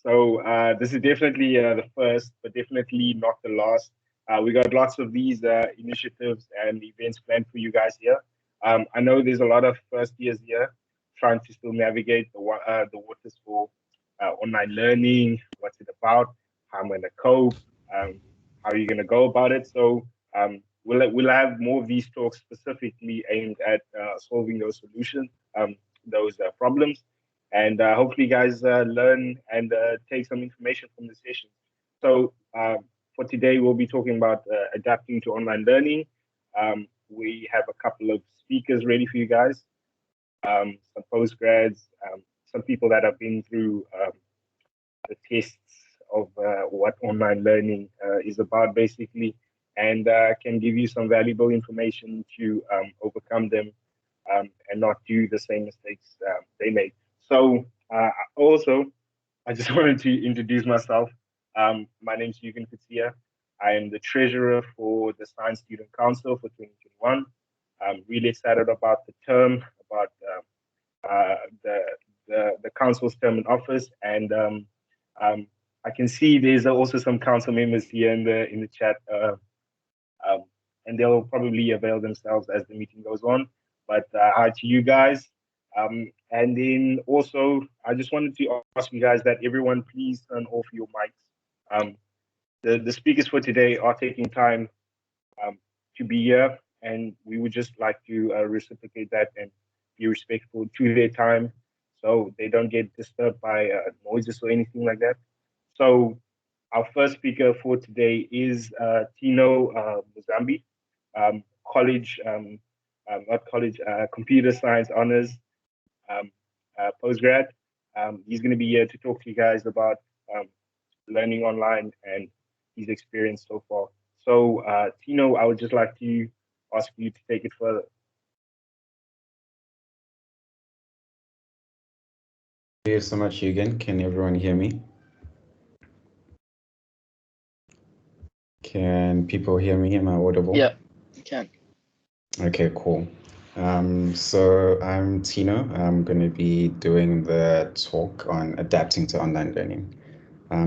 So this is definitely the first, but definitely not the last. We got lots of these initiatives and events planned for you guys here. I know there's a lot of first years here trying to still navigate the waters for online learning. What's it about? How I'm going to cope? How are you going to go about it? So we'll have more of these talks specifically aimed at solving those solutions, those problems, and hopefully, you guys learn and take some information from the session. So for today, we'll be talking about adapting to online learning. We have a couple of speakers ready for you guys, some postgrads, some people that have been through the tests of what online learning is about, basically, and can give you some valuable information to overcome them and not do the same mistakes they made. So, also, I just wanted to introduce myself. My name is Yugen Kutia. I am the treasurer for the Science Student Council for 2021. I'm really excited about the term, about uh, the, the council's term in office, and I can see there's also some council members here in the chat, um, and they'll probably avail themselves as the meeting goes on. But hi to you guys. And then also, I just wanted to ask you guys that everyone please turn off your mics. The speakers for today are taking time to be here, and we would just like to reciprocate that and be respectful to their time so they don't get disturbed by noises or anything like that. So our first speaker for today is Tino Muzambi, college, not college, computer science honors um, postgrad. He's going to be here to talk to you guys about um, learning online and his experience so far. So, Tino, I would just like to ask you to take it further. Thank you so much, Eugen. Can everyone hear me? Can people hear me? Am I audible? Yeah, you can. Okay, cool. So I'm Tino. I'm going to be doing the talk on adapting to online learning.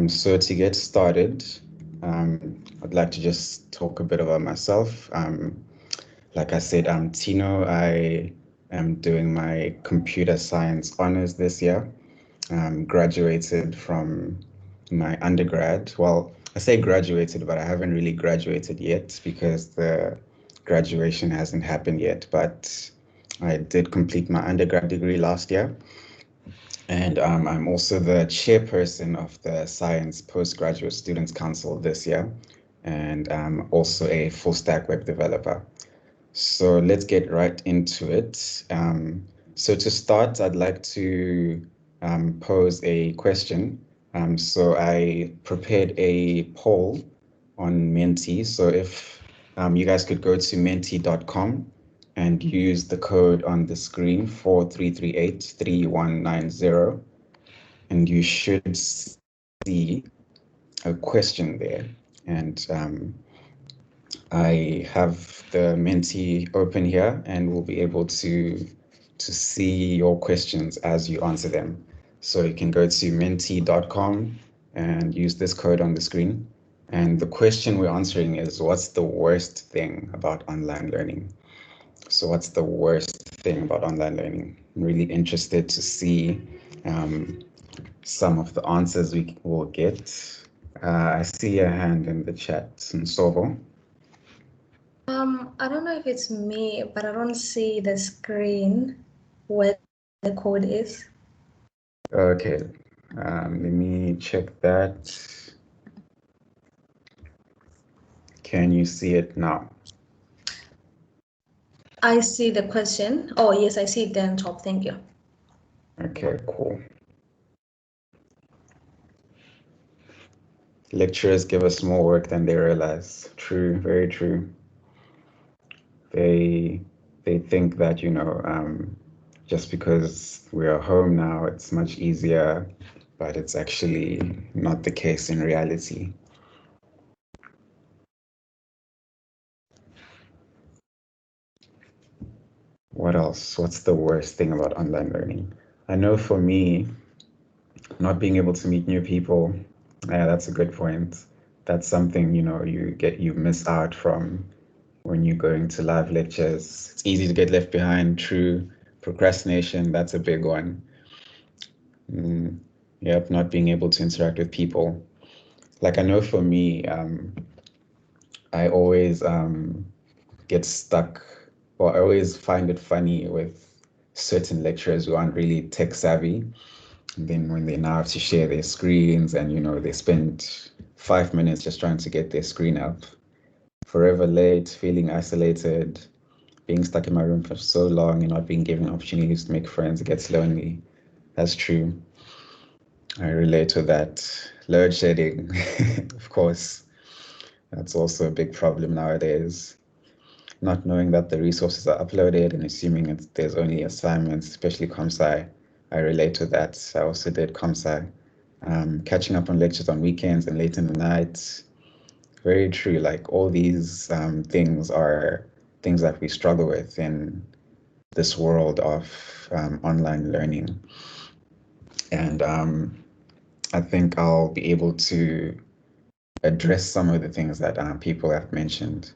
So to get started, I'd like to just talk a bit about myself. Like I said, I'm Tino. I am doing my computer science honors this year. Graduated from my undergrad. Well, I say graduated, but I haven't really graduated yet because the graduation hasn't happened yet. But I did complete my undergrad degree last year. And I'm also the chairperson of the Science Postgraduate Students Council this year. And I'm also a full stack web developer. So let's get right into it. So to start, I'd like to pose a question. So I prepared a poll on Menti. So if you guys could go to menti.com and use the code on the screen 43383190, and you should see a question there. And I have the Menti open here, and we'll be able to see your questions as you answer them. So you can go to menti.com and use this code on the screen. And the question we're answering is, what's the worst thing about online learning? So what's the worst thing about online learning? I'm really interested to see some of the answers we will get. I see a hand in the chat, Nsovo. I don't know if it's me, but I don't see the screen where the code is. Okay, let me check that. Can you see it now? I see the question. Oh, yes, I see it there on top. Thank you. Okay, cool. Lecturers give us more work than they realize. True, very true. They think that, just because we're home now, it's much easier, but it's actually not the case in reality. What else? What's the worst thing about online learning? I know for me, Not being able to meet new people. Yeah, that's a good point. That's something, you miss out from when you're going to live lectures. It's easy to get left behind. True. Procrastination, that's a big one. Yep, not being able to interact with people. Like I know for me, I always get stuck, or I always find it funny with certain lecturers who aren't really tech savvy. And then when they now have to share their screens and they spend 5 minutes just trying to get their screen up, forever late, feeling isolated, being stuck in my room for so long and not being given opportunities to make friends, it gets lonely. That's true. I relate to that. Load shedding, of course. That's also a big problem nowadays. Not knowing that the resources are uploaded and assuming there's only assignments, especially ComSci. I relate to that. I also did ComSci. Catching up on lectures on weekends and late in the night. Very true. Like all these things are things that we struggle with in this world of online learning. And I think I'll be able to address some of the things that people have mentioned.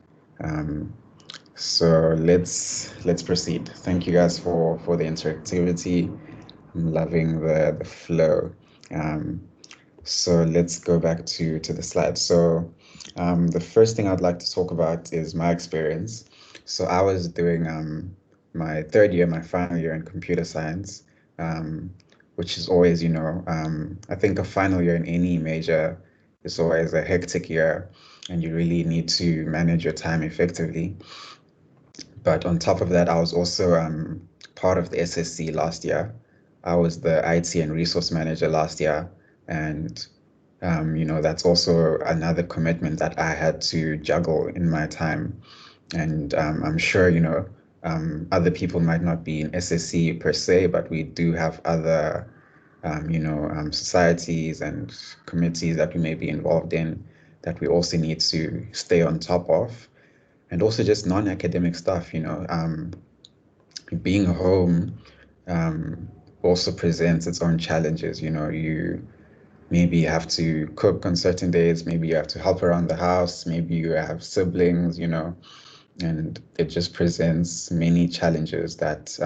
So let's proceed. Thank you guys for the interactivity. I'm loving the flow. So let's go back to the slides. So the first thing I'd like to talk about is my experience. So I was doing my third year, my final year in computer science, which is always, I think a final year in any major is always a hectic year, and you really need to manage your time effectively. But on top of that, I was also part of the SSC last year. I was the IT and resource manager last year, and that's also another commitment that I had to juggle in my time. And I'm sure, other people might not be in SSC per se, but we do have other, societies and committees that we may be involved in that we also need to stay on top of. And also just non-academic stuff, being home also presents its own challenges. You maybe have to cook on certain days, maybe you have to help around the house, maybe you have siblings, and it just presents many challenges that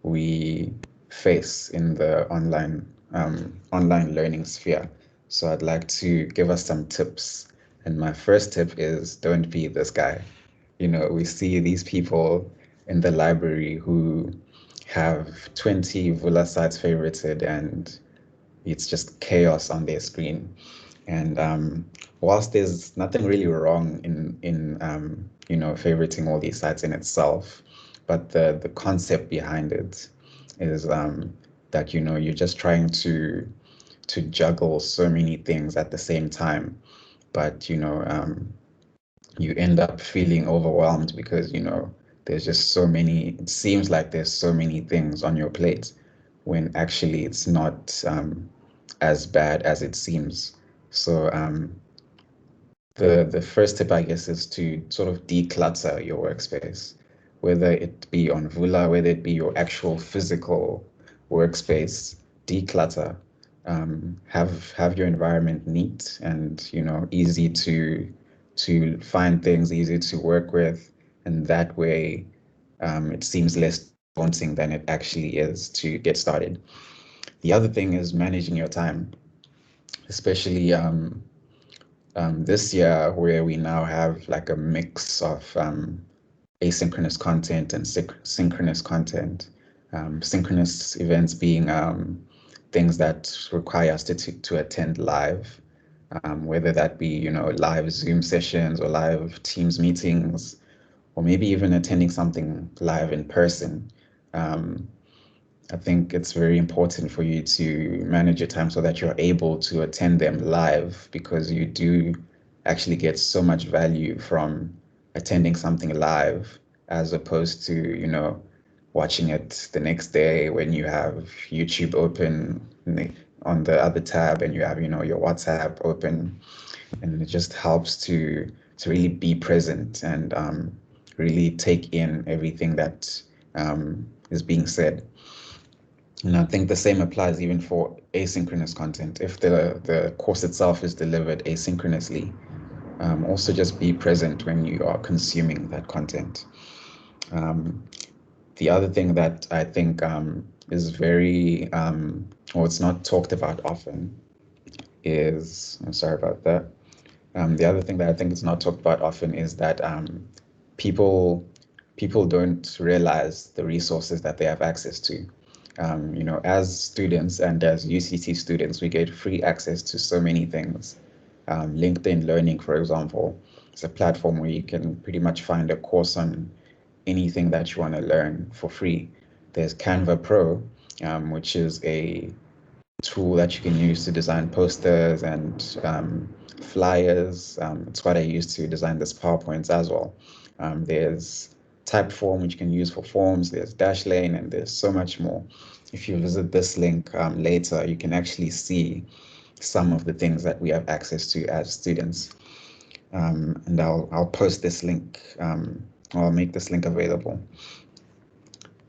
we face in the online learning sphere. So I'd like to give us some tips. And my first tip is don't be this guy. We see these people in the library who have 20 Vula sites favorited and it's just chaos on their screen. And whilst there's nothing really wrong in favoriting all these sites in itself, but the concept behind it is that you're just trying to juggle so many things at the same time, but you end up feeling overwhelmed because there's just so many. It seems like there's so many things on your plate, when actually it's not as bad as it seems. So the first tip, I guess, is to sort of declutter your workspace, whether it be on Vula, whether it be your actual physical workspace. Declutter. Have your environment neat and easy to find things, easy to work with, and that way it seems less daunting than it actually is to get started. The other thing is managing your time, especially this year where we now have like a mix of asynchronous content and synchronous content. Synchronous events being things that require us to attend live, whether that be live Zoom sessions or live Teams meetings, or maybe even attending something live in person. I think it's very important for you to manage your time so that you're able to attend them live, because you do actually get so much value from attending something live as opposed to, watching it the next day when you have YouTube open on the other tab and you have, your WhatsApp open. And it just helps to really be present and really take in everything that is being said. And I think the same applies even for asynchronous content. If the course itself is delivered asynchronously, also just be present when you are consuming that content. The other thing that I think is very, or it's not talked about often is, I'm sorry about that. The other thing that I think is not talked about often is that people people don't realize the resources that they have access to. As students and as UCT students, we get free access to so many things. LinkedIn Learning, for example, is a platform where you can pretty much find a course on anything that you want to learn for free. There's Canva Pro, which is a tool that you can use to design posters and flyers. It's what I use to design this PowerPoints as well. There's Typeform, which you can use for forms. There's Dashlane, and there's so much more. If you visit this link later, you can actually see some of the things that we have access to as students. And I'll post this link. I'll make this link available.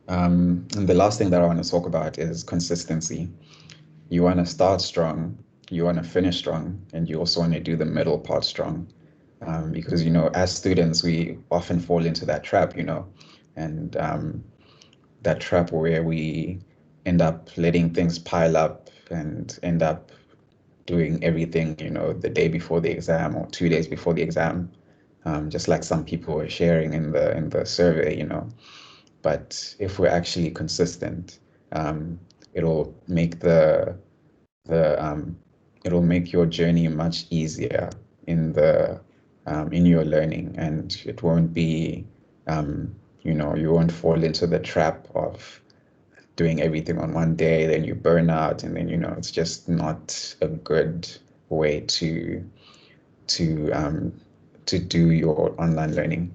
And the last thing that I want to talk about is consistency. You want to start strong, you want to finish strong, and you also want to do the middle part strong. Because, as students, we often fall into that trap, and that trap where we end up letting things pile up and end up doing everything, the day before the exam or 2 days before the exam, just like some people were sharing in the survey, But if we're actually consistent, it'll make it'll make your journey much easier in your learning, and it won't be you won't fall into the trap of doing everything on one day, then you burn out, and then it's just not a good way to do your online learning.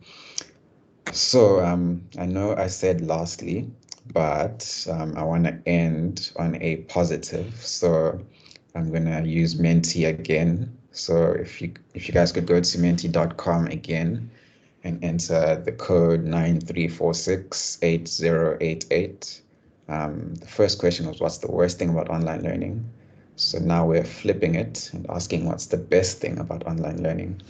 So I know I said lastly, but I want to end on a positive. So I'm gonna use Menti again. So if you guys could go to menti.com again and enter the code 93468088. The first question was, what's the worst thing about online learning? So now we're flipping it and asking what's the best thing about online learning.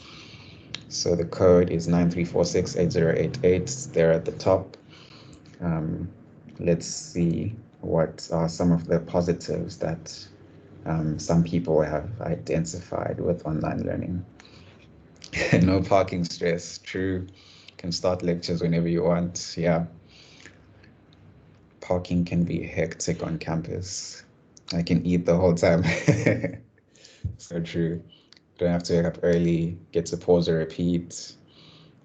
So the code is 93468088. There at the top. Let's see what are some of the positives that some people have identified with online learning. No parking stress, true. Can start lectures whenever you want. Yeah. Parking can be hectic on campus. I can eat the whole time. So true. Don't have to wake up early, get to pause or repeat,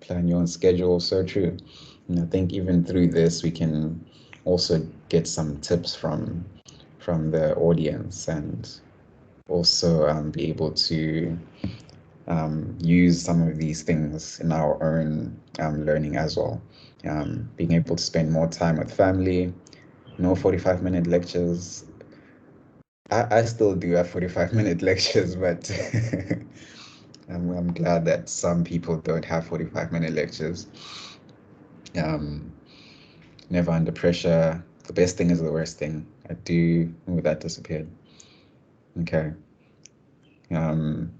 plan your own schedule. So true. And I think even through this, we can also get some tips from the audience, and also be able to use some of these things in our own learning as well. Being able to spend more time with family, no 45-minute lectures. I still do have 45-minute lectures, but I'm glad that some people don't have 45-minute lectures. Never under pressure. The best thing is the worst thing. That disappeared. Okay. The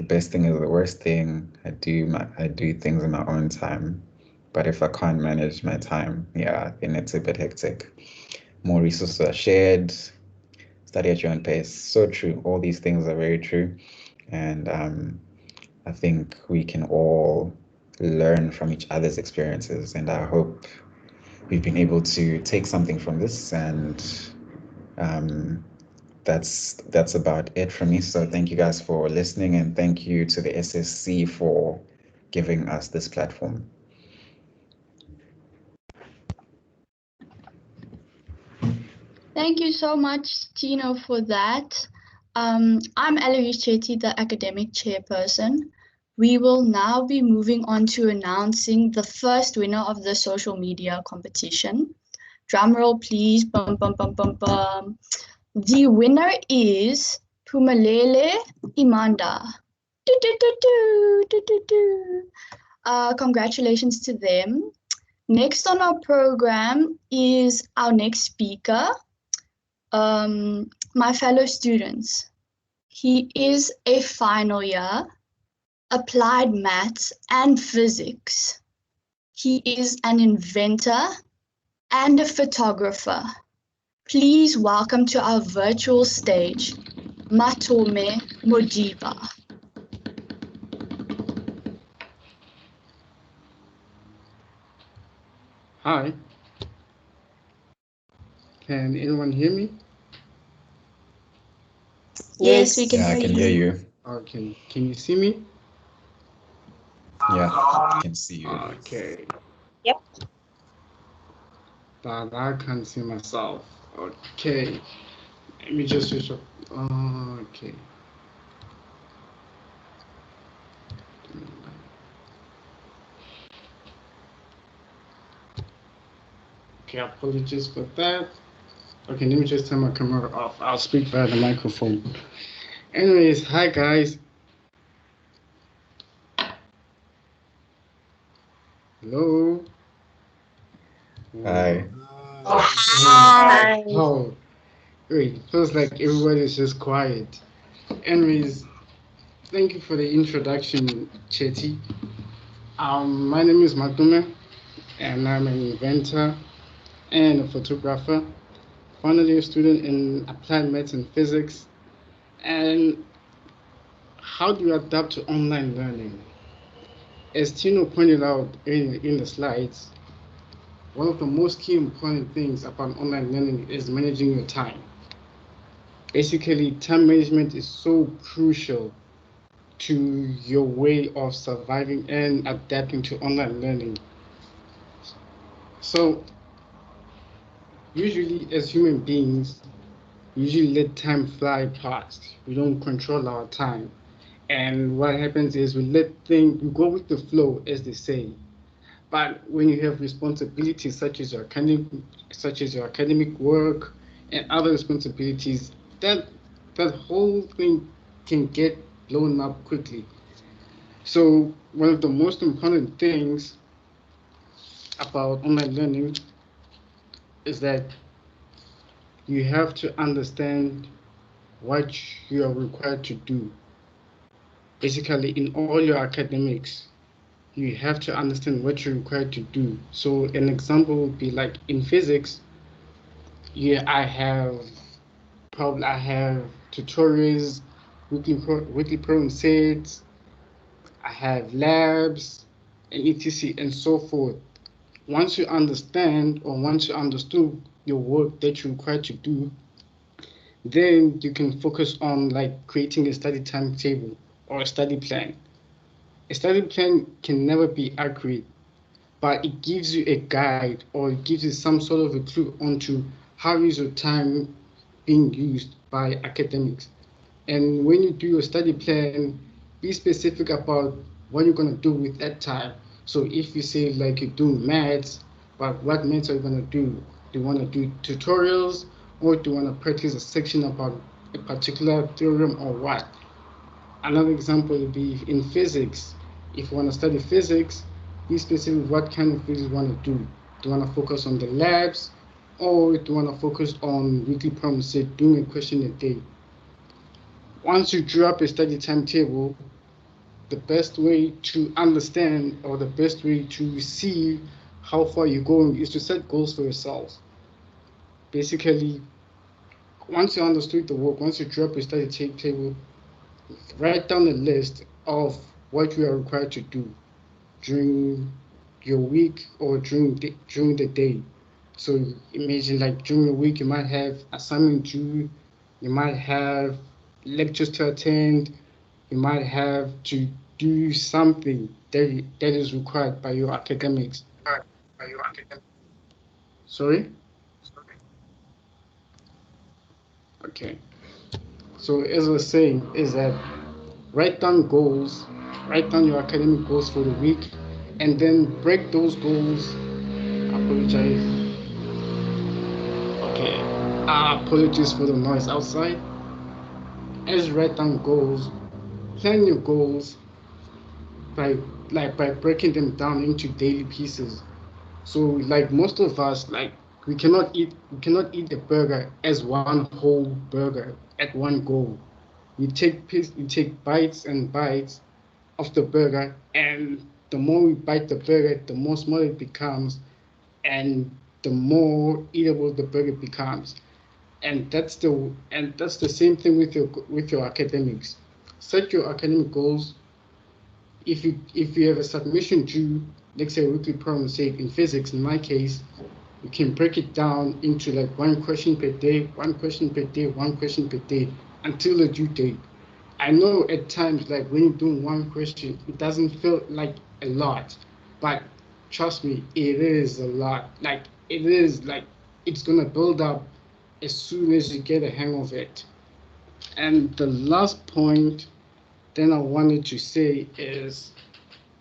best thing is the worst thing. I do things in my own time, but if I can't manage my time, yeah, then it's a bit hectic. More resources are shared. Study at your own pace. So true. All these things are very true, and I think we can all learn from each other's experiences, and I hope we've been able to take something from this, and that's about it from me. So thank you guys for listening, and thank you to the SSC for giving us this platform. Thank you so much, Tino, for that. I'm Eloise Chetty, the academic chairperson. We will now be moving on to announcing the first winner of the social media competition. Drum roll, please. Bum, bum, bum, bum, bum. The winner is Pumalele Imanda. Congratulations to them. Next on our program is our next speaker, my fellow students. He is a final year, applied maths and physics. He is an inventor and a photographer. Please welcome to our virtual stage, Matome Modiba. Hi. Can anyone hear me? Yes, we can Yeah, I can hear you. Okay. Can you see me? Yeah, I can see you. Okay. Yep. But I can't see myself. Okay. Let me just switch up. Okay. Okay, apologies for that. Okay, let me just turn my camera off. I'll speak via the microphone. Anyways, hi guys. Hello. Hi. Hi. Oh, wait, feels like everybody's just quiet. Anyways, thank you for the introduction, Chetty. My name is Matome, and I'm an inventor and a photographer, finally a student in applied maths and physics. And how do you adapt to online learning? As Tino pointed out in the slides, one of the most key important things about online learning is managing your time. Basically, time management is so crucial to your way of surviving and adapting to online learning. So, usually, as human beings, we usually let time fly past. We don't control our time. And what happens is we go with the flow, as they say. But when you have responsibilities such as your academic work and other responsibilities, that whole thing can get blown up quickly. So one of the most important things about online learning is that you have to understand what you are required to do. Basically, in all your academics, you have to understand what you're required to do. So an example would be like in physics, yeah, I have tutorials, weekly problem sets, I have labs, and etc. and so forth. Once you understand or once you understood your work that you're required to do, then you can focus on like creating a study timetable or a study plan. A study plan can never be accurate, but it gives you a guide or it gives you some sort of a clue onto how is your time being used by academics. And when you do your study plan, be specific about what you're going to do with that time. So if you say like you're doing maths, but what maths are you going to do? Do you want to do tutorials or do you want to practice a section about a particular theorem or what? Another example would be in physics. If you want to study physics, be specific what kind of physics you want to do. Do you want to focus on the labs or do you want to focus on weekly problem set, doing a question a day? Once you draw up a study timetable, the best way to understand or the best way to see how far you're going is to set goals for yourselves. Basically, once you understood the work, once you draw up a study timetable, write down a list of what you are required to do during your week or during the day. So imagine like during the week you might have assignment due, you might have lectures to attend, you might have to do something that is required by your academics. Sorry? Okay. So as I was saying, is that write down goals, write down your academic goals for the week, and then break those goals. Apologize. Okay. Apologies for the noise outside. As you write down goals, plan your goals by breaking them down into daily pieces. So like most of us, like we cannot eat the burger as one whole burger at one go. We take bites and bites of the burger, and the more we bite the burger, the more small it becomes, and the more eatable the burger becomes. And that's the same thing with your academics. Set your academic goals. If you have a submission due, let's say a weekly problem, say in physics, in my case, you can break it down into like one question per day, one question per day, one question per day until the due date. I know at times, like when you're doing one question, it doesn't feel like a lot, but trust me, it is a lot. Like it is like it's gonna build up as soon as you get a hang of it. And the last point then I wanted to say is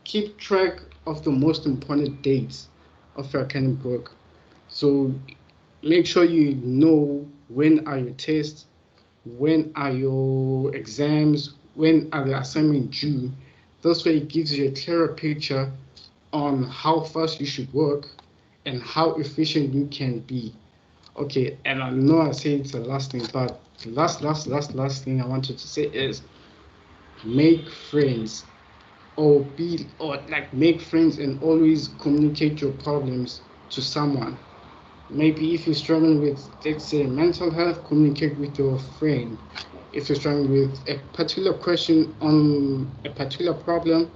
keep track of the most important dates of your academic work. So make sure you know when are your tests, when are your exams, when are the assignments due. This way it gives you a clearer picture on how fast you should work and how efficient you can be. Okay, and I know I say it's the last thing, but the last thing I wanted to say is make friends or like make friends and always communicate your problems to someone. Maybe if you're struggling with, let's say, mental health, communicate with your friend. If you're struggling with a particular question on a particular problem,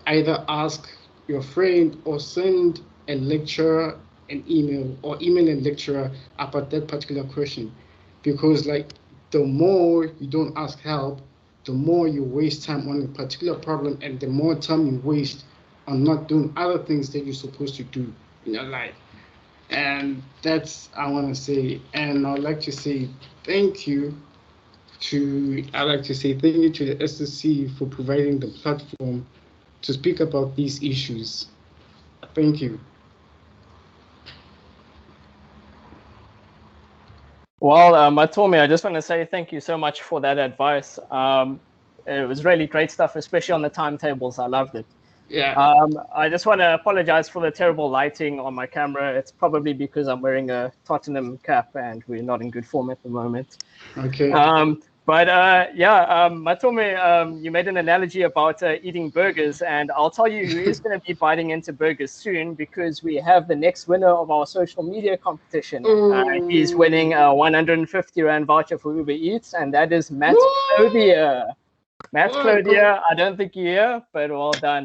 either ask your friend or send a lecturer an email or email a lecturer about that particular question. Because like the more you don't ask help, the more you waste time on a particular problem and the more time you waste on not doing other things that you're supposed to do in your life. And that's I want to say. And I'd like to say thank you to the SSC for providing the platform to speak about these issues. Thank you. Well, Matome, I just want to say thank you so much for that advice. It was really great stuff, especially on the timetables. I loved it. Yeah. I just want to apologize for the terrible lighting on my camera. It's probably because I'm wearing a Tottenham cap and we're not in good form at the moment. Okay. Matome, you made an analogy about eating burgers, and I'll tell you who is going to be biting into burgers soon, because we have the next winner of our social media competition. He's winning a 150 Rand voucher for Uber Eats, and that is Matt Clothier. Matt Clothier, I don't think you're here, but well done.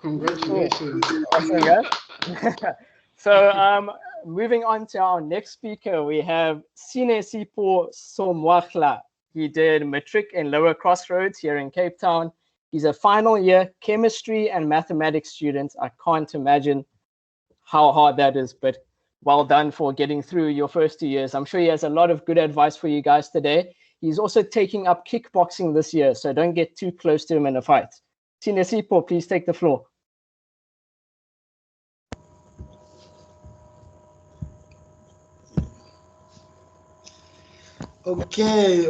Congratulations. Awesome, guys. So, moving on to our next speaker, we have Sinesipho Somwahla. He did Matric in Lower Crossroads here in Cape Town. He's a final year chemistry and mathematics student. I can't imagine how hard that is, but well done for getting through your first 2 years. I'm sure he has a lot of good advice for you guys today. He's also taking up kickboxing this year, so don't get too close to him in a fight. Sinesipho, please take the floor. Okay,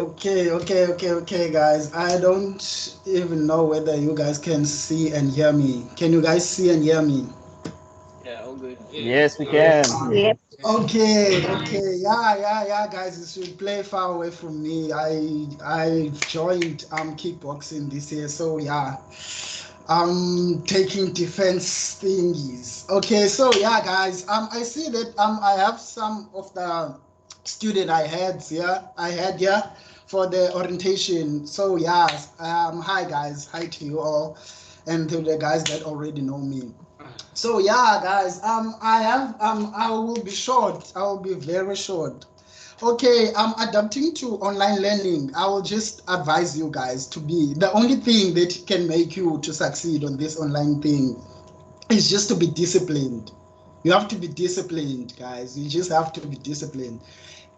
guys. I don't even know whether you guys can see and hear me. Can you guys see and hear me? Yeah, all good. Yes, we can. Yep. Okay. Yeah, guys. You should play far away from me. I joined kickboxing this year, so yeah. I'm taking defense thingies. Okay, so yeah, guys. I see that I have some of the student I had here for the orientation. So yeah, hi guys, hi to you all, and to the guys that already know me. So yeah, guys, I will be short. I will be very short. Okay, adapting to online learning. I will just advise you guys to be the only thing that can make you to succeed on this online thing is just to be disciplined. You have to be disciplined, guys. You just have to be disciplined.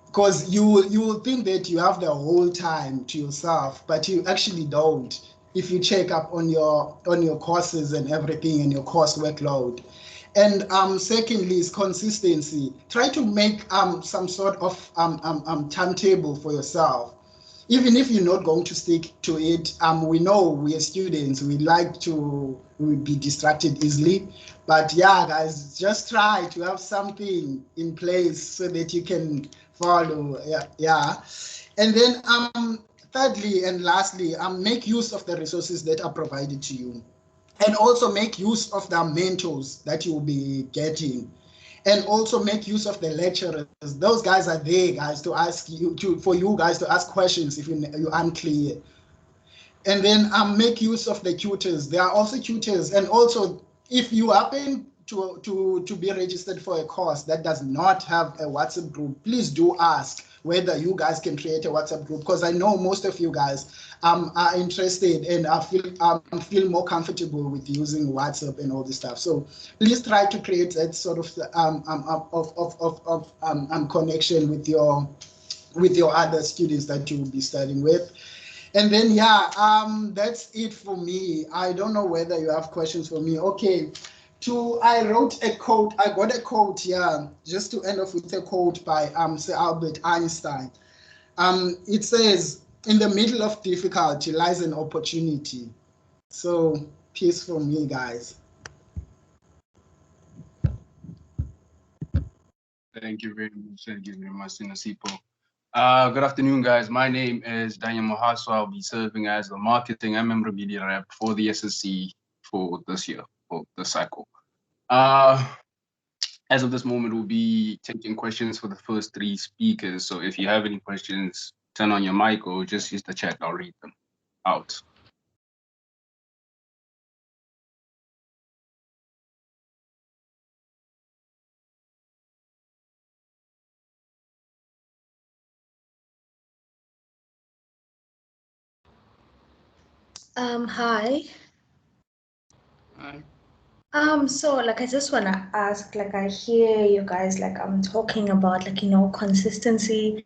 Because you will think that you have the whole time to yourself, but you actually don't. If you check up on your courses and everything and your course workload. And secondly is consistency. Try to make some sort of timetable for yourself. even if you're not going to stick to it, we know we are students, we like to be distracted easily. But yeah, guys, just try to have something in place so that you can follow. Yeah. And then thirdly and lastly, make use of the resources that are provided to you. And also make use of the mentors that you'll be getting. And also make use of the lecturers. Those guys are there, guys, to ask you for you guys to ask questions if you're unclear. And then make use of the tutors. There are also tutors. And also, if you happen to be registered for a course that does not have a WhatsApp group, please do ask whether you guys can create a WhatsApp group, because I know most of you guys are interested and I feel more comfortable with using WhatsApp and all this stuff. So please try to create that sort of connection with your other students that you will be studying with. And then that's it for me. I don't know whether you have questions for me. Okay. I wrote a quote. I got a quote here, just to end off with a quote by Sir Albert Einstein. It says, "In the middle of difficulty lies an opportunity." So peace for me, guys. Thank you very much. Thank you very much, Sinesipho. Good afternoon, guys. My name is Daniel Mohaso. I'll be serving as the marketing and memorabilia rep for the SSC for this year, for the cycle. As of this moment, we'll be taking questions for the first three speakers. So if you have any questions, turn on your mic or just use the chat. I'll read them out. Hi. Hi. So like I just wanna ask, like I hear you guys like I'm talking about like consistency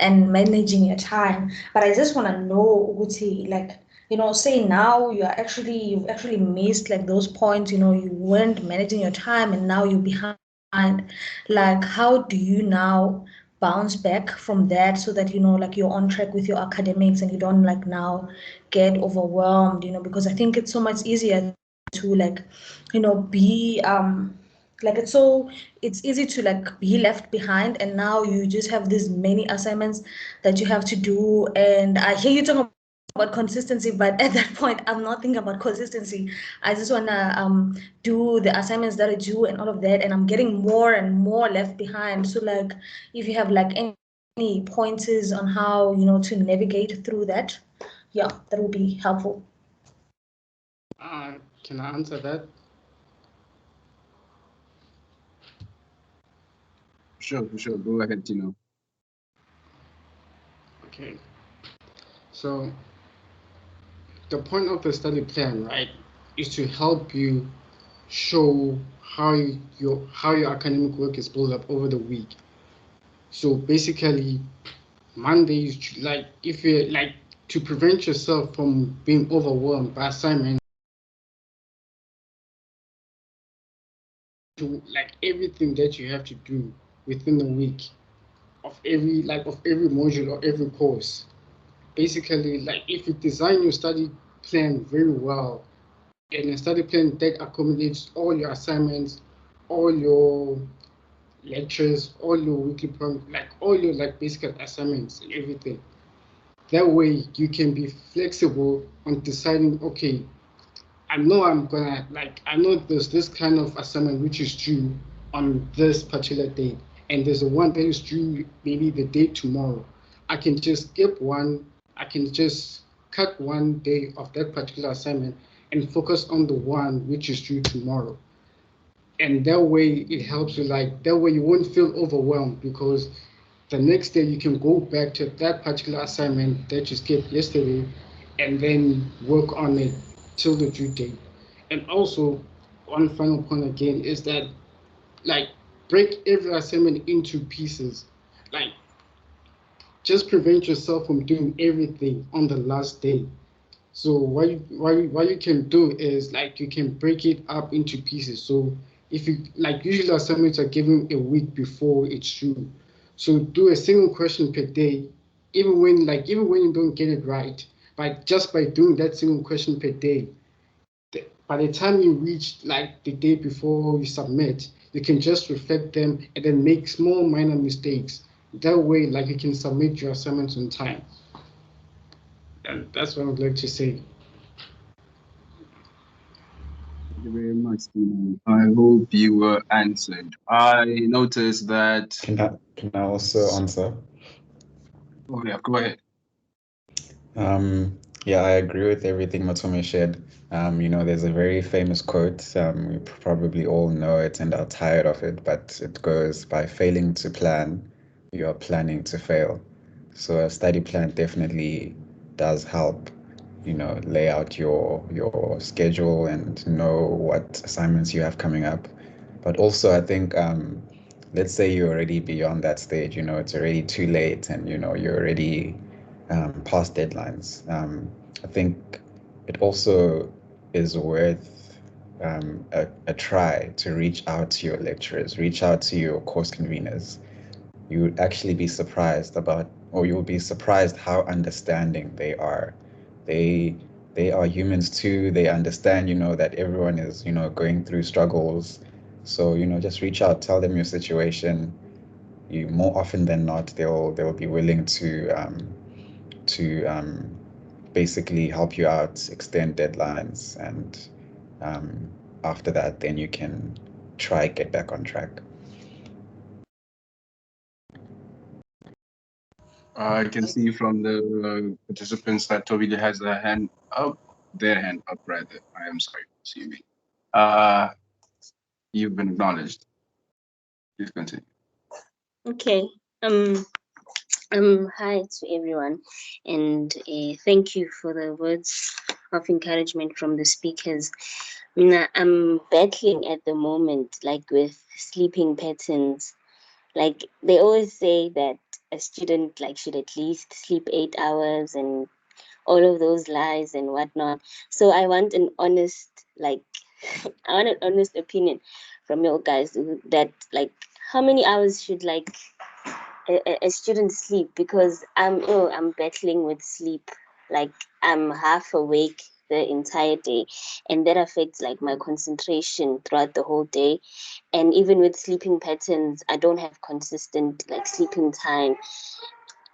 and managing your time, but I just wanna know, Uguti, like say now you've actually missed like those points, you weren't managing your time and now you're behind. Like how do you now bounce back from that so that like you're on track with your academics and you don't like now get overwhelmed, because I think it's so much easier to like be like it's easy to like be left behind, and now you just have these many assignments that you have to do. And I hear you talking about consistency, but at that point I'm not thinking about consistency. I just want to do the assignments that I do and all of that, and I'm getting more and more left behind. So like if you have like any pointers on how to navigate through that, yeah, that would be helpful. Can I answer that? Sure, for sure. Go ahead, Tino. Okay. So the point of the study plan, right, is to help you show how your academic work is built up over the week. So basically, Mondays, like if you like to prevent yourself from being overwhelmed by assignments, to like everything that you have to do within the week of every module or every course. Basically, like if you design your study plan very well, and a study plan that accommodates all your assignments, all your lectures, all your weekly program, like all your like basic assignments and everything. That way you can be flexible on deciding, okay, I know there's this kind of assignment which is due on this particular date, and there's a one that is due maybe the day tomorrow. I can just skip one, I can just cut one day of that particular assignment and focus on the one which is due tomorrow. And that way it helps you, like that way you won't feel overwhelmed, because the next day you can go back to that particular assignment that you skipped yesterday and then work on it till the due date. And also, one final point again is that, like, break every assignment into pieces. Like, just prevent yourself from doing everything on the last day. So what you can do is, like, you can break it up into pieces. So if you like, usually assignments are given a week before it's due. So do a single question per day even when you don't get it right, but just by doing that single question per day, by the time you reach like the day before you submit, you can just reflect them and then make small minor mistakes. That way, like you can submit your assignments on time. And that's what I'd like to say. Thank you very much, Tino. I hope you were answered. I noticed that. Can I also answer? Oh yeah, go ahead. Yeah, I agree with everything Matome shared. There's a very famous quote. We probably all know it and are tired of it, but it goes, by failing to plan, you are planning to fail. So a study plan definitely does help, lay out your schedule and know what assignments you have coming up. But also, I think, let's say you're already beyond that stage, it's already too late and, you're already past deadlines. I think it also is worth a try to reach out to your lecturers, reach out to your course conveners. You would actually be surprised you'll be surprised how understanding they are. They are humans too. They understand, that everyone is, going through struggles. So, just reach out, tell them your situation. You more often than not, they'll be willing to basically help you out, extend deadlines, and after that, then you can try get back on track. I can see from the participants that Toby has their hand up rather. I am sorry, excuse me. You've been acknowledged. Please continue. Okay. Hi to everyone, and thank you for the words of encouragement from the speakers. I'm battling at the moment, like with sleeping patterns. Like they always say that a student should at least sleep 8 hours and all of those lies and whatnot. So I want an honest, I want an honest opinion from you guys that how many hours should a student sleep, because I'm battling with sleep. I'm half awake the entire day, and that affects my concentration throughout the whole day. And even with sleeping patterns, I don't have consistent sleeping time.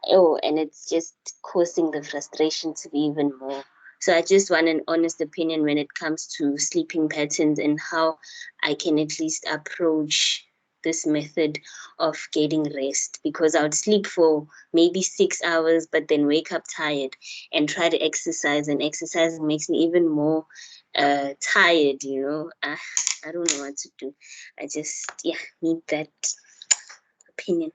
And it's just causing the frustration to be even more. So I just want an honest opinion when it comes to sleeping patterns and how I can at least approach this method of getting rest, because I would sleep for maybe 6 hours, but then wake up tired and try to exercise, and exercise makes me even more tired, I don't know what to do. I just need that opinion.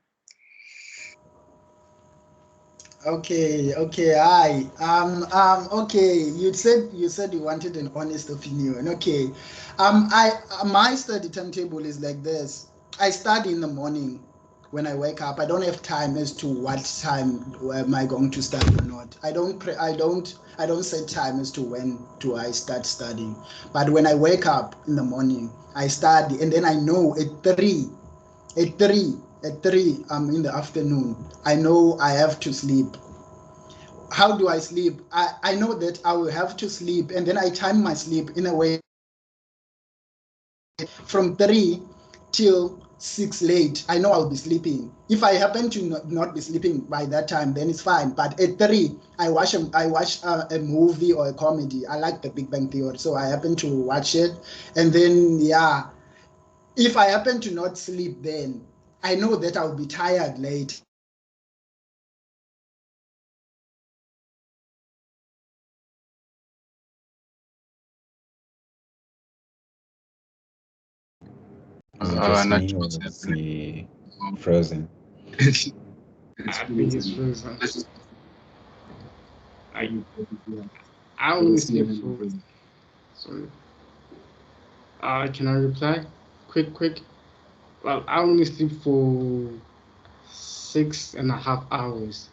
Okay, hi. Okay, you said you wanted an honest opinion. Okay. My study timetable is like this. I study in the morning when I wake up. I don't have time as to what time am I going to study or not. I don't set time as to when do I start studying. But when I wake up in the morning, I study, and then I know at 3 in the afternoon, I know I have to sleep. How do I sleep? I know that I will have to sleep, and then I time my sleep in a way from 3 till 6 late. I know I'll be sleeping. If I happen to not be sleeping by that time, then it's fine. But at 3, I watch a movie or a comedy. I like The Big Bang Theory, so I happen to watch it. And then, if I happen to not sleep then, I know that I'll be tired late. Is it just Not me or sure. is he frozen? I think it's frozen. I only sleep for. Sorry. Can I reply? Quick. Well, I only sleep for 6.5 hours.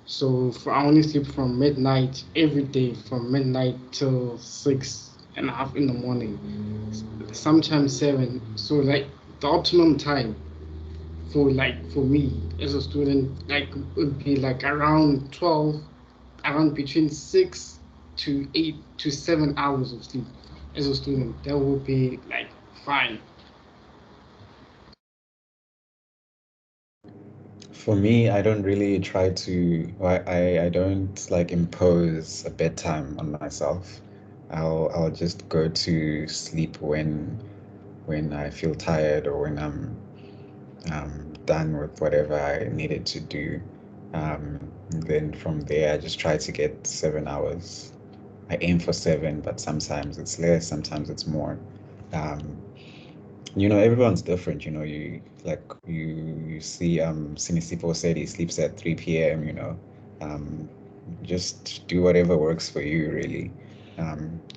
So I only sleep from midnight every day, from midnight till 6.5 in the morning. Sometimes 7. So the optimum time for me as a student, like it would be like around between 6 to 8 to 7 hours of sleep as a student. That would be like fine. For me, I don't really try to, I don't like impose a bedtime on myself. I'll just go to sleep when I feel tired or when I'm done with whatever I needed to do. Then from there, I just try to get 7 hours. I aim for 7, but sometimes it's less, sometimes it's more. Um, Everyone's different. You see Sinesipho said he sleeps at 3 p.m. um, just do whatever works for you, really.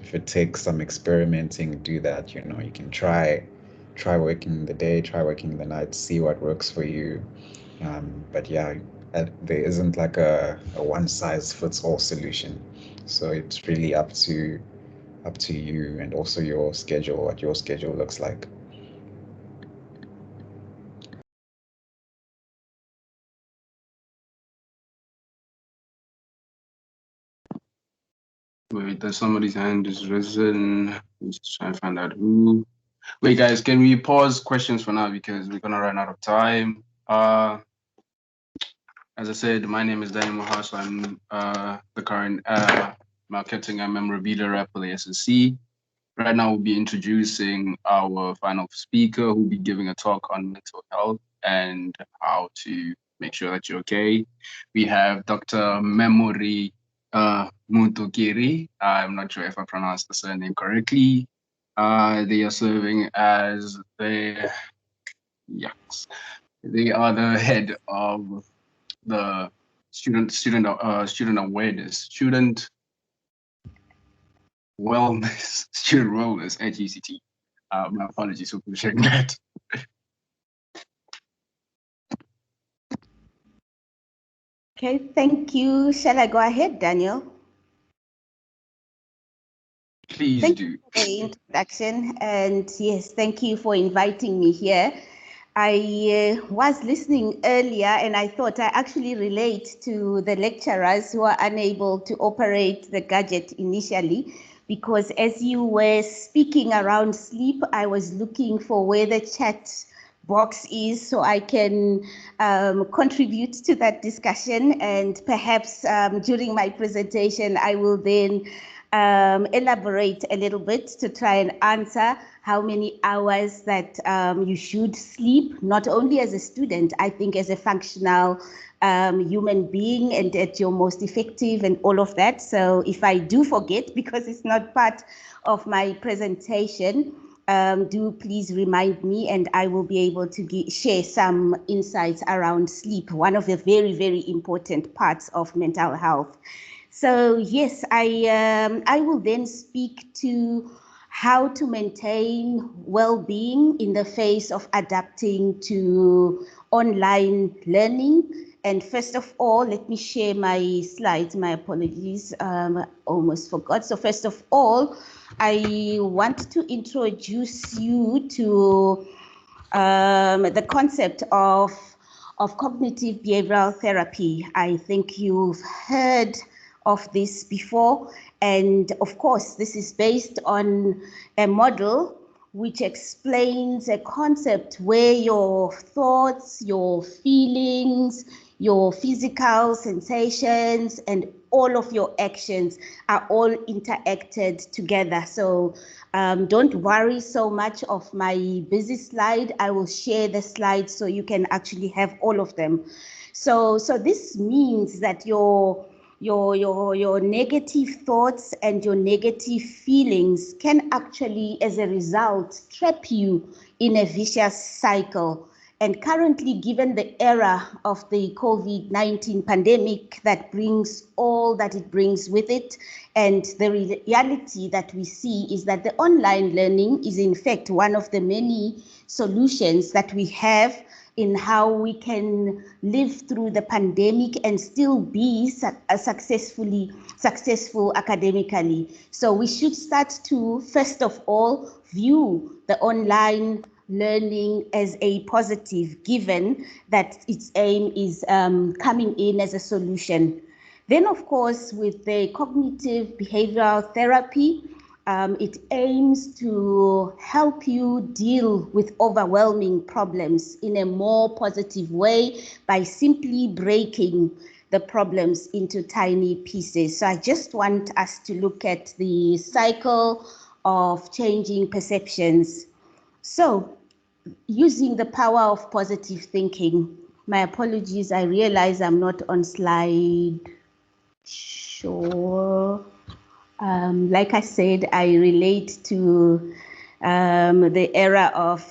If it takes some experimenting, do that. You can try working the day, try working the night, see what works for you. But yeah, there isn't like a one size fits all solution. So it's really up to you and also your schedule, what your schedule looks like. Wait, there's somebody's hand is risen. I'm just trying to find out who. Wait, guys, can we pause questions for now because we're gonna run out of time? As I said, my name is Daniel Mohas. I'm the current marketing and memorabilia rep for the SSC. Right now, we'll be introducing our final speaker who will be giving a talk on mental health and how to make sure that you're okay. We have Dr. Memory Muturiki. I'm not sure if I pronounced the surname correctly. They are serving as they are the head of the student wellness at UCT. My apologies for sharing that. Okay, thank you. Shall I go ahead, Daniel? Please thank do. You for the introduction, and yes, thank you for inviting me here. I was listening earlier and I thought I actually relate to the lecturers who are unable to operate the gadget initially, because as you were speaking around sleep, I was looking for where the chat box is so I can contribute to that discussion, and perhaps during my presentation I will then elaborate a little bit to try and answer how many hours that you should sleep, not only as a student, I think as a functional human being and at your most effective and all of that. So if I do forget, because it's not part of my presentation, do please remind me and I will be able to share some insights around sleep, one of the very, very important parts of mental health. So yes, I will then speak to how to maintain well-being in the face of adapting to online learning. And first of all, let me share my slides. My apologies, almost forgot. So first of all, I want to introduce you to the concept of cognitive behavioral therapy. I think you've heard of this before. And of course, this is based on a model which explains a concept where your thoughts, your feelings, your physical sensations, and all of your actions are all interacted together. So don't worry so much of my busy slide. I will share the slides so you can actually have all of them. So this means that your negative thoughts and your negative feelings can actually, as a result, trap you in a vicious cycle. And currently, given the era of the COVID-19 pandemic that brings all that it brings with it, and the reality that we see is that the online learning is in fact one of the many solutions that we have in how we can live through the pandemic and still be successful academically. So we should start to, first of all, view the online learning as a positive, given that its aim is coming in as a solution. Then, of course, with the cognitive behavioral therapy, it aims to help you deal with overwhelming problems in a more positive way by simply breaking the problems into tiny pieces. So I just want us to look at the cycle of changing perceptions. So using the power of positive thinking. My apologies, I realize I'm not on slide. Sure. Like I said, I relate to the era of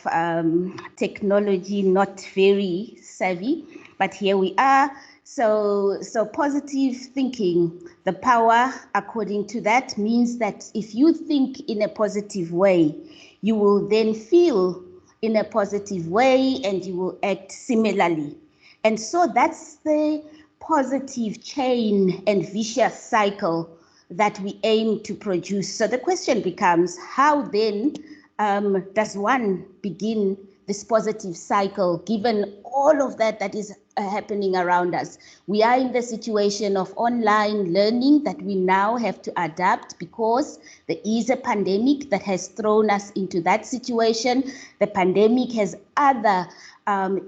technology, not very savvy, but here we are. So positive thinking, the power, according to that, means that if you think in a positive way, you will then feel in a positive way and you will act similarly. And so that's the positive chain and vicious cycle that we aim to produce. So the question becomes, how then does one begin this positive cycle, given all of that is happening around us? We are in the situation of online learning that we now have to adapt because there is a pandemic that has thrown us into that situation. The pandemic has other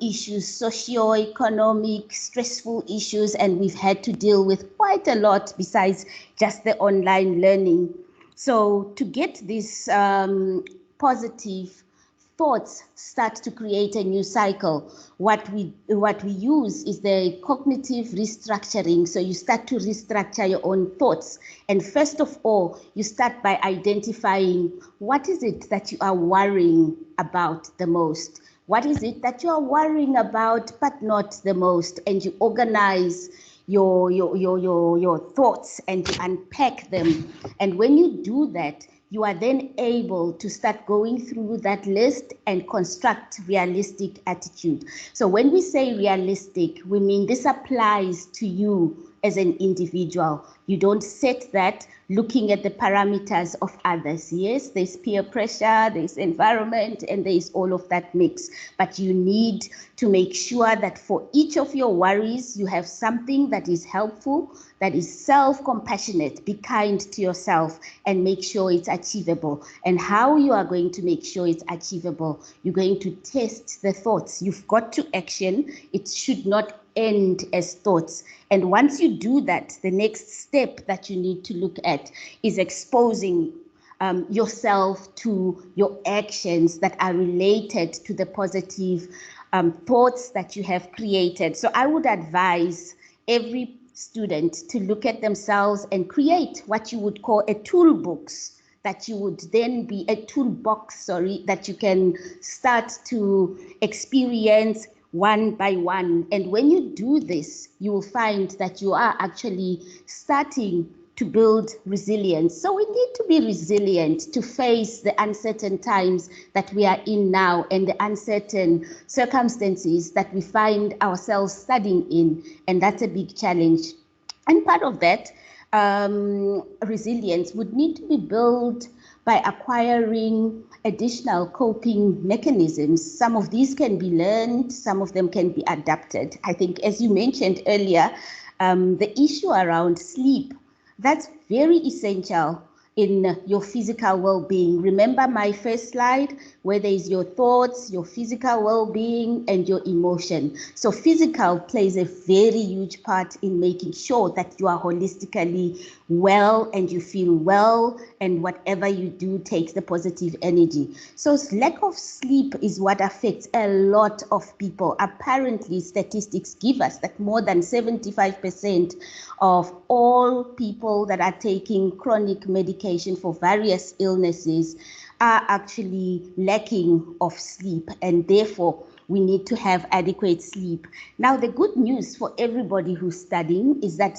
issues, socio-economic, stressful issues, and we've had to deal with quite a lot besides just the online learning. So to get this positive thoughts start to create a new cycle, what we use is the cognitive restructuring. So you start to restructure your own thoughts. And first of all, you start by identifying what is it that you are worrying about the most. What is it that you are worrying about, but not the most? And you organize your thoughts and you unpack them. And when you do that, you are then able to start going through that list and construct realistic attitude. So when we say realistic, we mean this applies to you as an individual. You don't set that looking at the parameters of others. Yes, there's peer pressure, there's environment, and there's all of that mix. But you need to make sure that for each of your worries, you have something that is helpful, that is self-compassionate. Be kind to yourself and make sure it's achievable. And how you are going to make sure it's achievable, you're going to test the thoughts. You've got to action. It should not end as thoughts. And once you do that, the next step that you need to look at is exposing yourself to your actions that are related to the positive thoughts that you have created. So I would advise every student to look at themselves and create what you would call a toolbox, that you would then be a toolbox, that you can start to experience one by one. And when you do this, you will find that you are actually starting to build resilience. So we need to be resilient to face the uncertain times that we are in now and the uncertain circumstances that we find ourselves studying in. And that's a big challenge. And part of that resilience would need to be built by acquiring additional coping mechanisms. Some of these can be learned, some of them can be adapted. I think, as you mentioned earlier, the issue around sleep, that's very essential in your physical well-being. Remember my first slide where there is your thoughts, your physical well-being, and your emotion. So physical plays a very huge part in making sure that you are holistically well and you feel well, and whatever you do takes the positive energy. So lack of sleep is what affects a lot of people. Apparently, statistics give us that more than 75% of all people that are taking chronic medication for various illnesses are actually lacking of sleep, and therefore we need to have adequate sleep. Now, the good news for everybody who's studying is that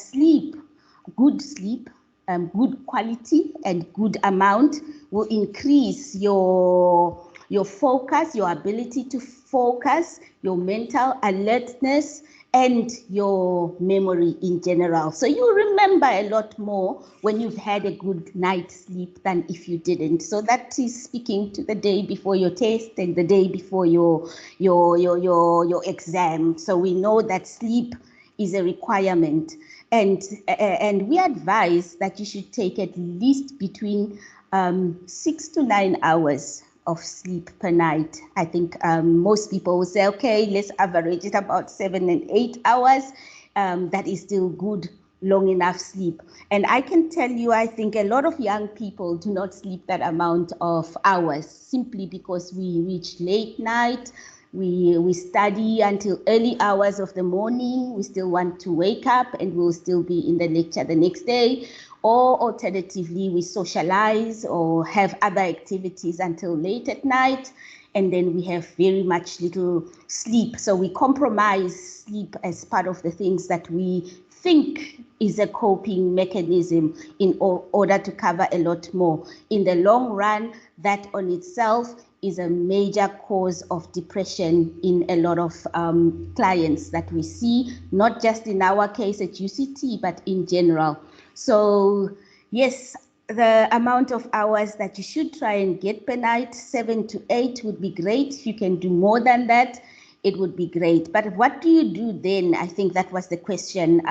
good sleep, good quality and good amount will increase your focus, your ability to focus, your mental alertness, and your memory in general. So you remember a lot more when you've had a good night's sleep than if you didn't. So that is speaking to the day before your test and the day before your exam. So we know that sleep is a requirement, and we advise that you should take at least between 6 to 9 hours of sleep per night. I think most people will say, okay, let's average it about 7 and 8 hours. That is still good, long enough sleep. And I can tell you, I think a lot of young people do not sleep that amount of hours simply because we reach late night. We study until early hours of the morning. We still want to wake up and we'll still be in the lecture the next day. Or alternatively, we socialize or have other activities until late at night. And then we have very much little sleep. So we compromise sleep as part of the things that we think is a coping mechanism in order to cover a lot more. In the long run, that on itself is a major cause of depression in a lot of clients that we see, not just in our case at UCT, but in general. So yes, the amount of hours that you should try and get per night, 7 to 8 would be great. If you can do more than that, it would be great. But what do you do then? I think that was the question.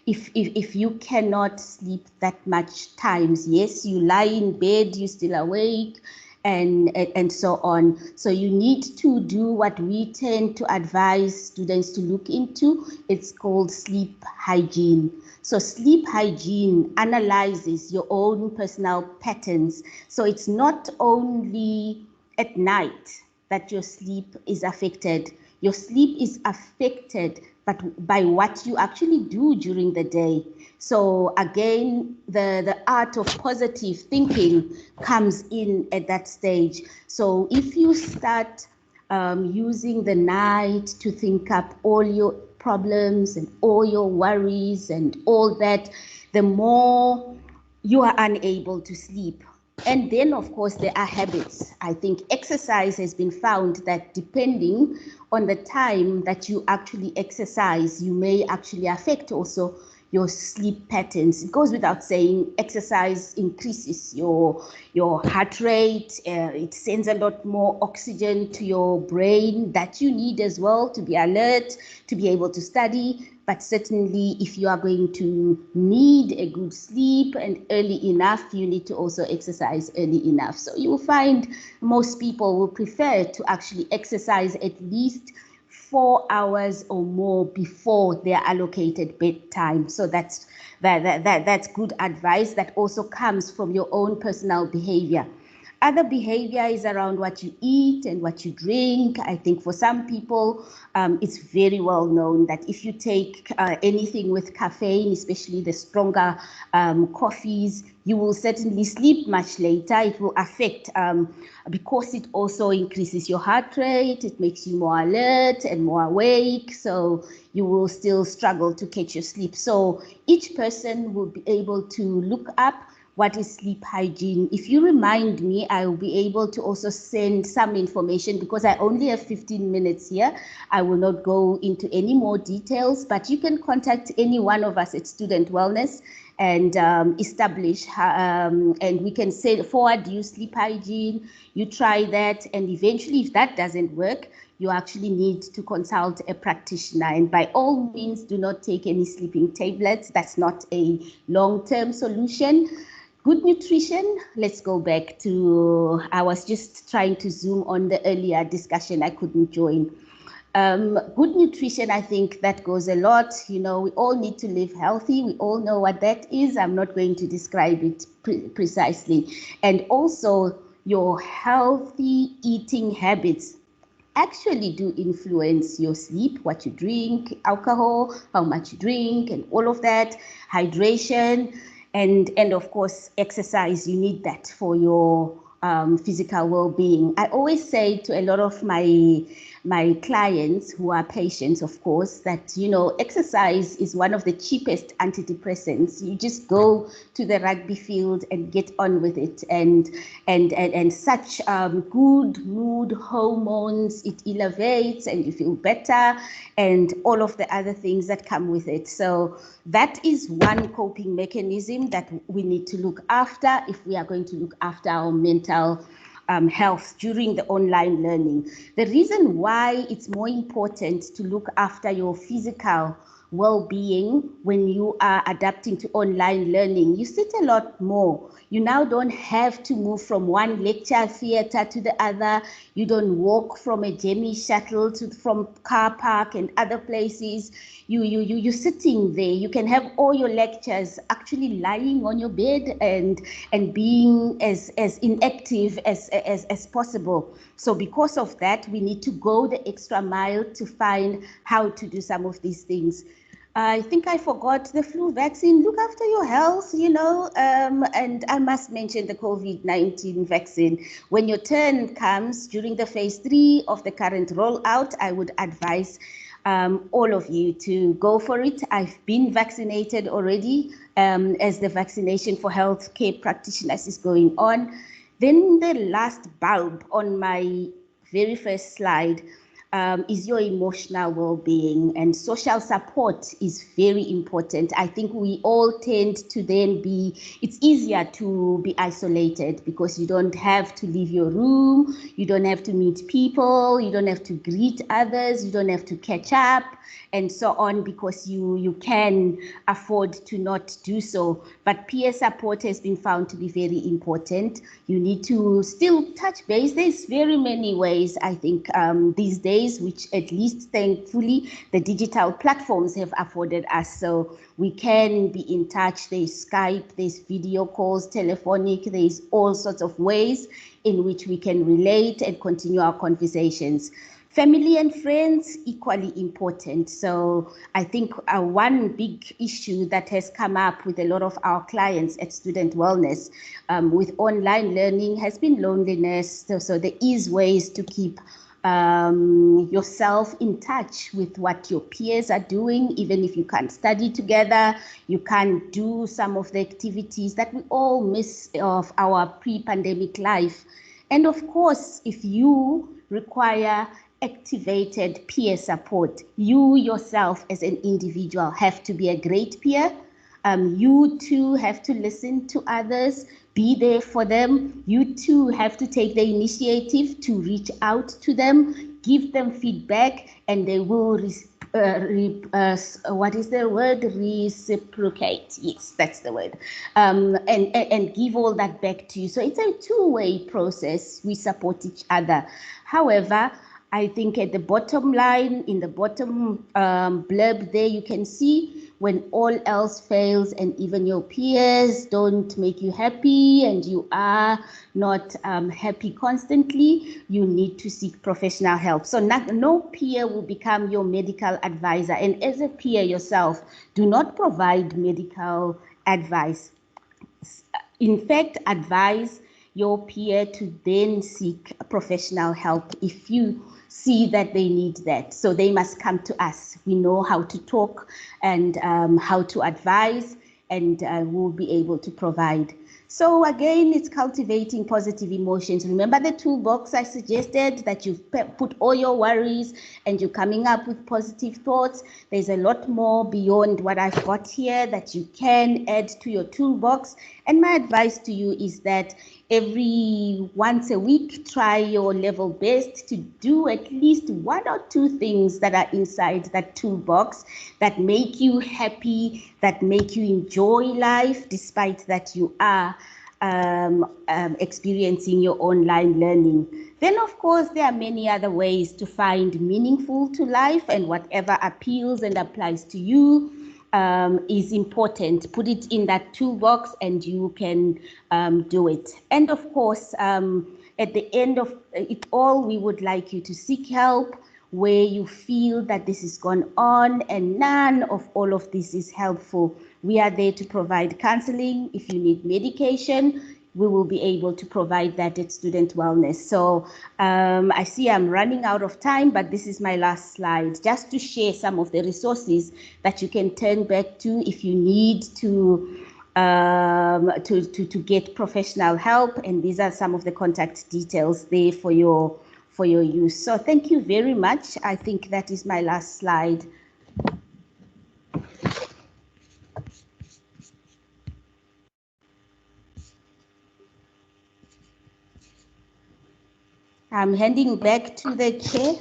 If you cannot sleep that much times, yes, you lie in bed, you're still awake, and so on. So you need to do what we tend to advise students to look into. It's called sleep hygiene. So sleep hygiene analyzes your own personal patterns. So it's not only at night that your sleep is affected. Your sleep is affected but by what you actually do during the day. So again, the art of positive thinking comes in at that stage. So if you start using the night to think up all your problems and all your worries and all that, the more you are unable to sleep. And then, of course, there are habits. I think exercise has been found that depending on the time that you actually exercise, you may actually affect also your sleep patterns. It goes without saying, exercise increases your heart rate. It sends a lot more oxygen to your brain that you need as well to be alert, to be able to study. But certainly, if you are going to need a good sleep and early enough, you need to also exercise early enough. So you will find most people will prefer to actually exercise at least 4 hours or more before their allocated bedtime. So that's good advice that also comes from your own personal behavior. Other behavior is around what you eat and what you drink. I think for some people, it's very well known that if you take anything with caffeine, especially the stronger coffees, you will certainly sleep much later. It will affect, because it also increases your heart rate, it makes you more alert and more awake, so you will still struggle to catch your sleep. So each person will be able to look up what is sleep hygiene. If you remind me, I will be able to also send some information because I only have 15 minutes here. I will not go into any more details, but you can contact any one of us at Student Wellness and establish, and we can forward you sleep hygiene. You try that, and eventually, if that doesn't work, you actually need to consult a practitioner. And by all means, do not take any sleeping tablets. That's not a long-term solution. Good nutrition, let's go back to, I was just trying to zoom on the earlier discussion, I couldn't join. Good nutrition, I think that goes a lot. You know, we all need to live healthy. We all know what that is. I'm not going to describe it precisely. And also your healthy eating habits actually do influence your sleep, what you drink, alcohol, how much you drink, and all of that, hydration, and of course, exercise. You need that for your physical well-being. I always say to a lot of my my clients who are patients, of course, that, you know, exercise is one of the cheapest antidepressants. You just go to the rugby field and get on with it, and such good mood hormones, it elevates and you feel better, and all of the other things that come with it. So that is one coping mechanism that we need to look after if we are going to look after our mental health during the online learning. The reason why it's more important to look after your physical well-being when you are adapting to online learning, you sit a lot more. You now don't have to move from one lecture theater to the other. You don't walk from a Jamie shuttle from car park and other places. You're sitting there. You can have all your lectures actually lying on your bed and being as inactive as possible. So because of that, we need to go the extra mile to find how to do some of these things. I think I forgot the flu vaccine. Look after your health, you know, and I must mention the COVID-19 vaccine. When your turn comes during the phase 3 of the current rollout, I would advise all of you to go for it. I've been vaccinated already as the vaccination for healthcare practitioners is going on. Then the last bulb on my very first slide is your emotional well-being, and social support is very important. I think we all tend to then it's easier to be isolated because you don't have to leave your room, you don't have to meet people, you don't have to greet others, you don't have to catch up, and so on, because you can afford to not do so. But peer support has been found to be very important. You need to still touch base. There's very many ways, I think, these days, which at least thankfully the digital platforms have afforded us. So we can be in touch. There's Skype, there's video calls, telephonic, there's all sorts of ways in which we can relate and continue our conversations. Family and friends, equally important. So I think one big issue that has come up with a lot of our clients at Student Wellness with online learning has been loneliness. So there is ways to keep yourself in touch with what your peers are doing. Even if you can't study together, you can't do some of the activities that we all miss of our pre-pandemic life. And of course, if you require activated peer support, you yourself as an individual have to be a great peer. You too have to listen to others, be there for them. You too have to take the initiative to reach out to them, give them feedback, and they will what is the word? Reciprocate. Yes, that's the word. And give all that back to you. So it's a two-way process. We support each other. However, I think at the bottom line, in the bottom blurb there, you can see when all else fails and even your peers don't make you happy and you are not happy constantly, you need to seek professional help. So no peer will become your medical advisor. And as a peer yourself, do not provide medical advice. In fact, advise your peer to then seek professional help if you see that they need that. So they must come to us. We know how to talk and how to advise, and we'll be able to provide. So again, it's cultivating positive emotions. Remember the toolbox I suggested, that you've put all your worries and you're coming up with positive thoughts. There's a lot more beyond what I've got here that you can add to your toolbox. And my advice to you is that every once a week, try your level best to do at least 1 or 2 things that are inside that toolbox that make you happy, that make you enjoy life, despite that you are experiencing your online learning. Then, of course, there are many other ways to find meaningful to life, and whatever appeals and applies to you is important. Put it in that toolbox and you can do it. And of course, at the end of it all, we would like you to seek help where you feel that this is going on and none of all of this is helpful. We are there to provide counseling. If you need medication, we will be able to provide that at Student Wellness. So I see I'm running out of time, but this is my last slide, just to share some of the resources that you can turn back to if you need to get professional help. And these are some of the contact details there for your use. So thank you very much. I think that is my last slide. I'm handing back to the chair.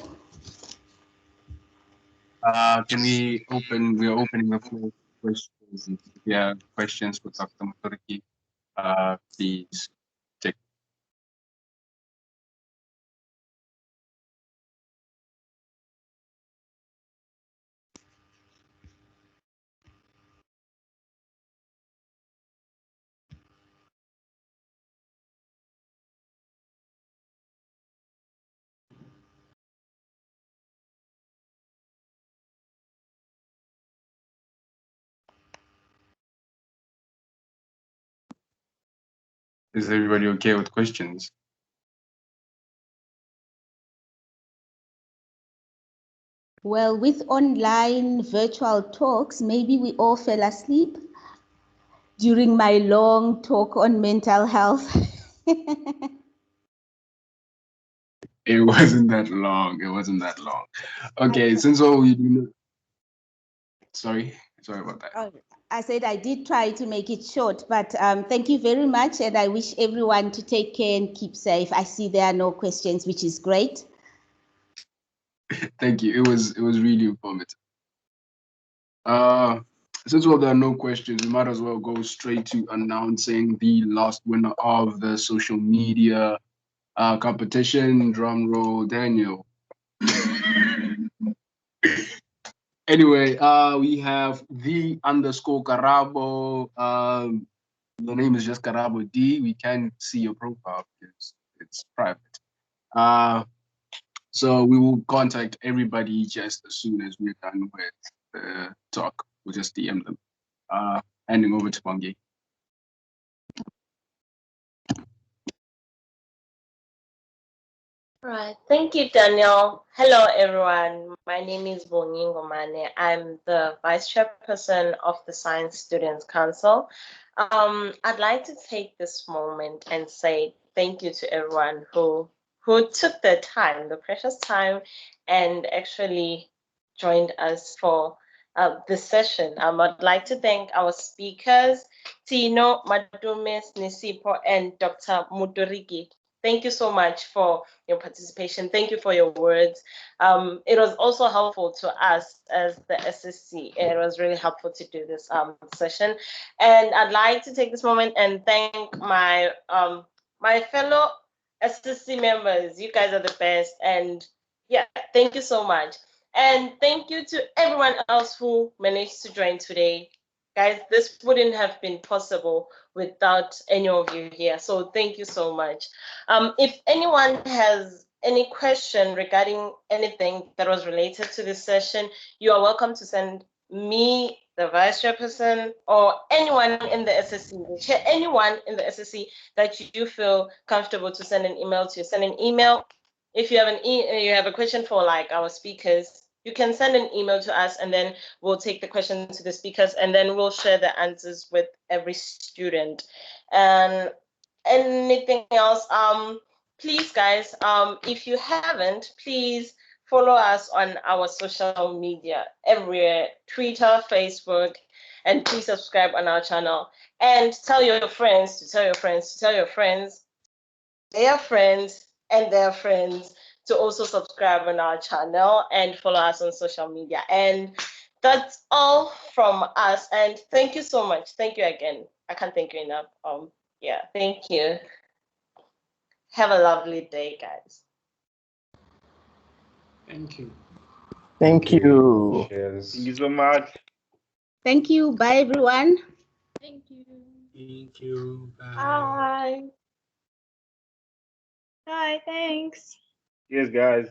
We're opening the floor for questions. If you have questions for Dr. Muturiki, please take. Is everybody okay with questions? Well, with online virtual talks, maybe we all fell asleep during my long talk on mental health. It wasn't that long. It wasn't that long. Okay, since all we do. Sorry about that. Oh, I said I did try to make it short, but thank you very much, and I wish everyone to take care and keep safe. I see there are no questions, which is great. Thank you. It was really informative. Since there are no questions, we might as well go straight to announcing the last winner of the social media competition. Drum roll, Daniel. Anyway, we have _Karabo. The name is just Karabo D. We can't see your profile because it's private. So we will contact everybody just as soon as we're done with the talk. We'll just DM them. Handing over to Bongi. Right. Thank you, Daniel. Hello, everyone. My name is Bongi Ngomane. I'm the Vice Chairperson of the Science Students Council. I'd like to take this moment and say thank you to everyone who took the time, the precious time, and actually joined us for this session. I'd like to thank our speakers, Tino, Matome, Sinesipho, and Dr. Muturiki. Thank you so much for your participation. Thank you for your words. It was also helpful to us as the SSC. It was really helpful to do this session. And I'd like to take this moment and thank my my fellow SSC members. You guys are the best. And yeah, thank you so much. And thank you to everyone else who managed to join today. Guys, this wouldn't have been possible without any of you here. So thank you so much. If anyone has any question regarding anything that was related to this session, you are welcome to send me, the Vice Chairperson, or anyone in the SSC, anyone in the SSC that you feel comfortable to send an email to. Send an email. If you have you have a question for like our speakers, you can send an email to us, and then we'll take the question to the speakers, and then we'll share the answers with every student. And anything else, please guys, if you haven't, please follow us on our social media everywhere, Twitter, Facebook, and please subscribe on our channel, and tell your friends to tell your friends to tell your friends, their friends, and their friends to also subscribe on our channel and follow us on social media. And that's all from us. And thank you so much. Thank you again. I can't thank you enough. Yeah, thank you. Have a lovely day, guys. Thank you. Thank you. Cheers. Thank you so much. Thank you. Bye, everyone. Thank you. Thank you. Bye. Bye, thanks. Cheers, guys.